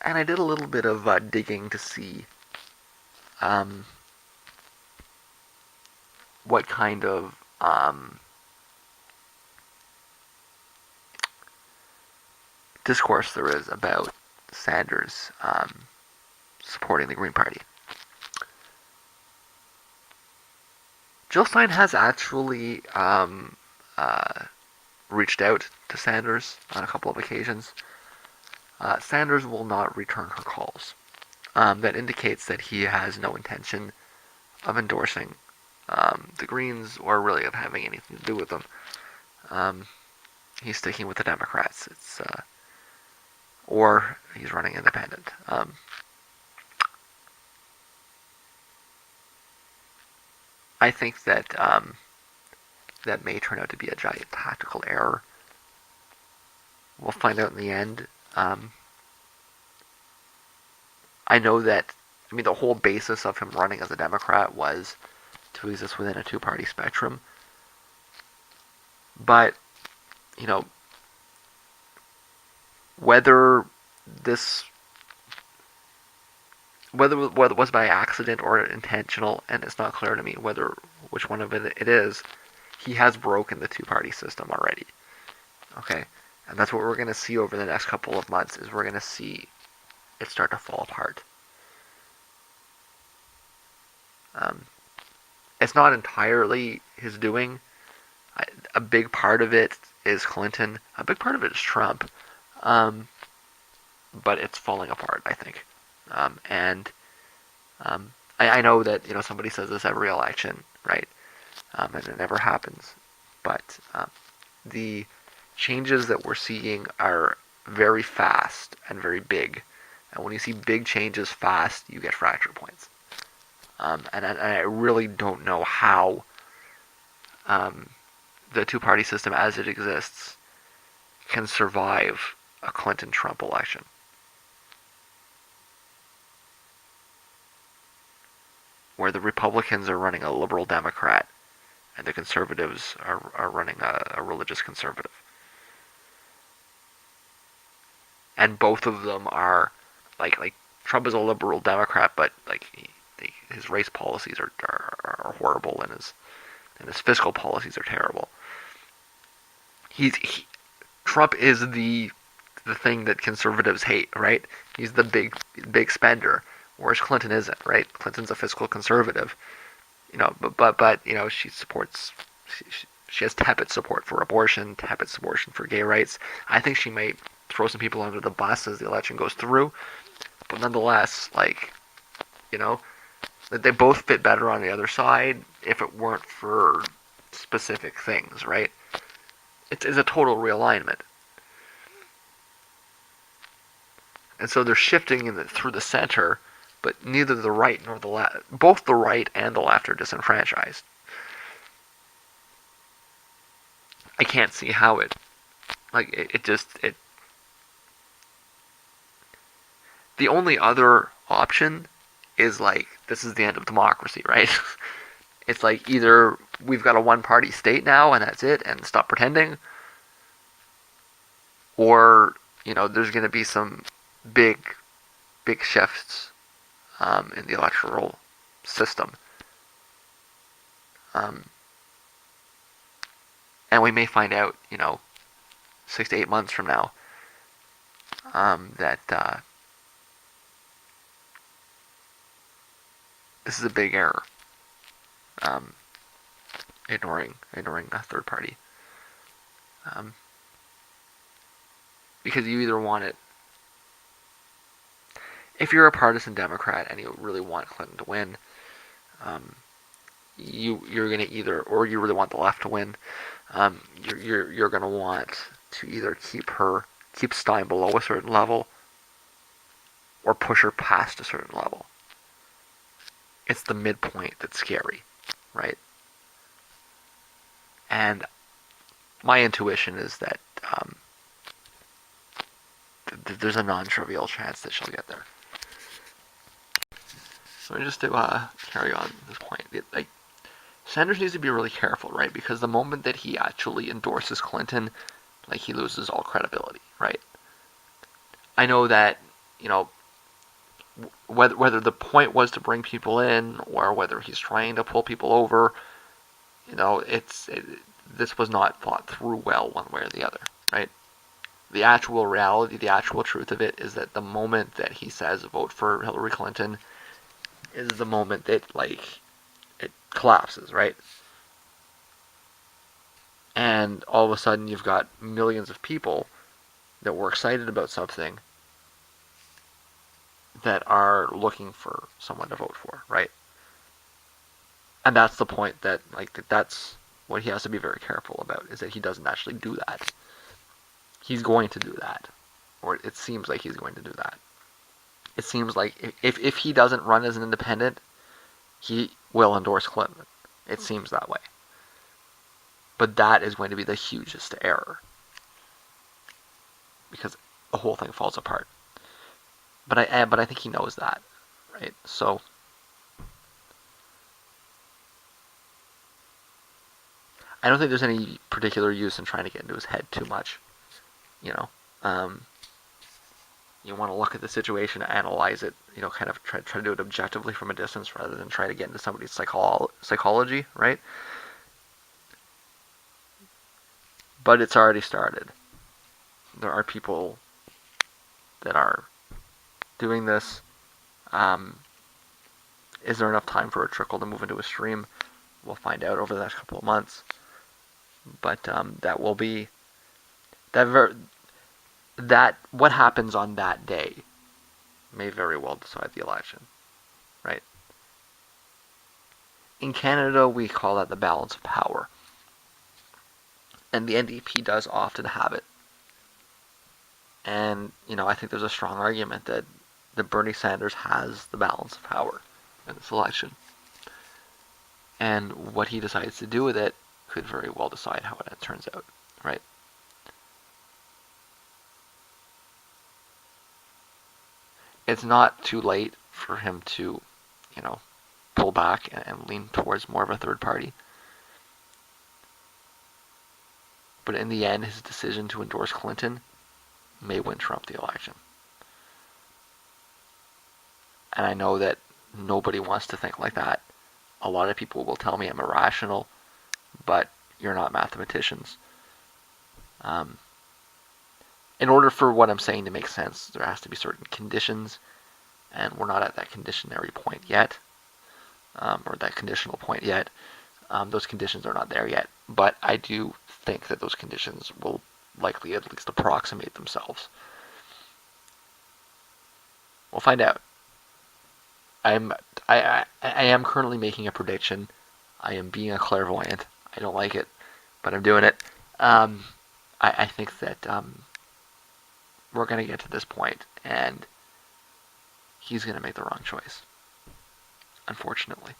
And I did a little bit of digging to see um, what kind of discourse there is about Sanders supporting the Green Party. Jill Stein has actually reached out to Sanders on a couple of occasions. Sanders will not return her calls. That indicates that he has no intention of endorsing the Greens or really of having anything to do with them. Um, he's sticking with the Democrats. Or he's running independent. I think that that may turn out to be a giant tactical error. We'll find out in the end. I know that, the whole basis of him running as a Democrat was to exist within a two-party spectrum. But, you know, whether this, whether it was by accident or intentional, and it's not clear to me which one of it is, he has broken the two-party system already. Okay? And that's what we're going to see over the next couple of months, is we're going to see it start to fall apart. It's not entirely his doing. A big part of it is Clinton. A big part of it is Trump. But it's falling apart, I think. I know that somebody says this every election, right? And it never happens. But the changes that we're seeing are very fast and very big. And when you see big changes fast, you get fracture points. And I really don't know how the two-party system as it exists can survive a Clinton-Trump election. Where the Republicans are running a liberal Democrat and the conservatives are running a religious conservative. And both of them are, like Trump is a liberal Democrat, but his race policies are horrible, and his fiscal policies are terrible. Trump is the thing that conservatives hate, right? He's the big spender, whereas Clinton isn't, right? Clinton's a fiscal conservative, but she supports. She has tepid support for abortion, tepid support for gay rights. I think she might throw some people under the bus as the election goes through, but nonetheless, they both fit better on the other side if it weren't for specific things, right? It's a total realignment. And so they're shifting through the center, but neither the right nor the left, both the right and the left are disenfranchised. I can't see how the only other option is this is the end of democracy, right? It's either we've got a one-party state now and that's it, and stop pretending, or there's going to be some big shifts in the electoral system, and we may find out 6 to 8 months from now that this is a big error. Ignoring a third party. Because you either want it, if you're a partisan Democrat and you really want Clinton to win, you're gonna or you really want the left to win, you're gonna want to either keep Stein below a certain level, or push her past a certain level. It's the midpoint that's scary, right? And my intuition is that there's a non-trivial chance that she'll get there. So just to carry on this point, Sanders needs to be really careful, right? Because the moment that he actually endorses Clinton, he loses all credibility, right? I know that you know, whether the point was to bring people in or whether he's trying to pull people over, this was not thought through well one way or the other, right? The actual reality, the actual truth of it is that the moment that he says vote for Hillary Clinton is the moment that it collapses, right? And all of a sudden you've got millions of people that were excited about something that are looking for someone to vote for, right? And that's the point that's what he has to be very careful about, is that he doesn't actually do that. He's going to do that, or it seems like he's going to do that. It seems like if he doesn't run as an independent, he will endorse Clinton. It seems that way. But that is going to be the hugest error, because the whole thing falls apart. But I think he knows that, right? So I don't think there's any particular use in trying to get into his head too much. You know, um, you want to look at the situation, analyze it, kind of try to do it objectively from a distance rather than try to get into somebody's psychology, right? But it's already started. There are people that are doing this. Um, is there enough time for a trickle to move into a stream? We'll find out over the next couple of months. But that will be that what happens on that day may very well decide the election, right? In Canada, we call that the balance of power, and the NDP does often have it. And I think there's a strong argument that Bernie Sanders has the balance of power in this election, and what he decides to do with it could very well decide how it turns out, right? It's not too late for him to, pull back and lean towards more of a third party. But in the end, his decision to endorse Clinton may win Trump the election. And I know that nobody wants to think like that. A lot of people will tell me I'm irrational, but you're not mathematicians. In order for what I'm saying to make sense, there has to be certain conditions, and we're not at that conditionary point yet, or that conditional point yet. Those conditions are not there yet, but I do think that those conditions will likely at least approximate themselves. We'll find out. I am currently making a prediction. I am being a clairvoyant. I don't like it, but I'm doing it. I think that we're going to get to this point, and he's going to make the wrong choice, unfortunately.